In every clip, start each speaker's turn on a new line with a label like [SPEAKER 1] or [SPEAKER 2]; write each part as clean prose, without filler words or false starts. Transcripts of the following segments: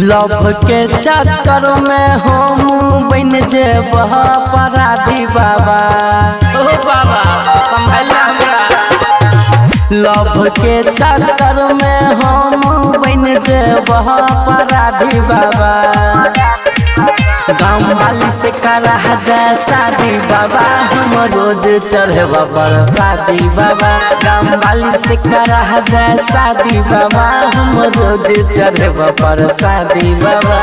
[SPEAKER 1] Love के चक्कर में हम बन जेब अपराधी बाबा। ओ बाबा संभालिया हमरा। लव के चक्कर में हम बन जेब अपराधी बाबा। गाँव वाली से करा दे शादी बाबा, हम रोज चढ़ब पर शादी बाबा। गाँव वाली से करा दे शादी बाबा, हम रोज चढ़ब पर शादी बाबा।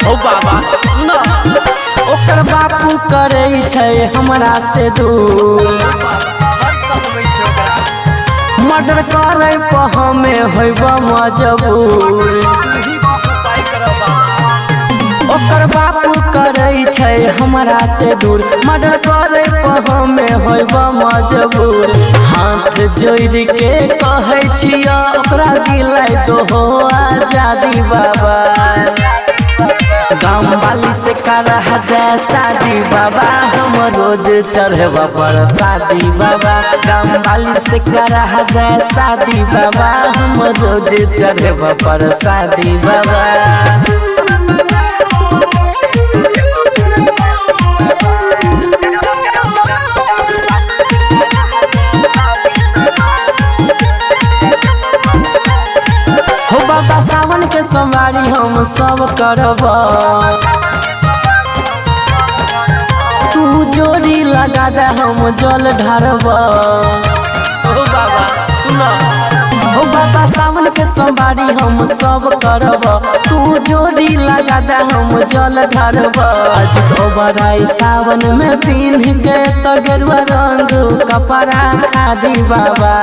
[SPEAKER 1] ओ बाबा सुनो, ओकर बापू करे छै हमरा से दूर। मर्डर करे पर हमें होइब मजबूर। ओकर बापू करे छै हमरा से दूर। मर्डर करे पर हमें होइब मजबूर। हाथ जोड़ के कहे छिया ओकरा दिलाई दो आजादी बाबा। गाँव वाली से करा दे शादी बाबा, हम रोज चढ़ब पर शादी बाबा। गाँव वाली से करा दे शादी बाबा, हम रोज चढ़ब पर शादी बाबा। हो बाबा सावन के सोमवारी हम सब करब, तू जोड़ी लगा दे हम जल ढारब। हो बाबा सुनो, हो बाबा सावन के सोमवारी हम सब करब, तू जोड़ी लगा दे हम जल ढारब। अजित ओबराई सावन में पिन्ह के तो गेरुआ रंग कपड़ा खादी बाबा।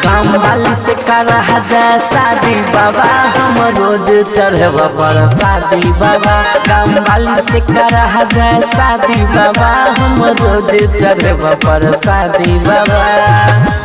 [SPEAKER 1] गाँव वाली से करा दे शादी बाबा, हम रोज चढ़ब पर शादी बाबा। गाँव वाली से करा दे शादी बाबा, हम रोज चढ़ब पर शादी बाबा।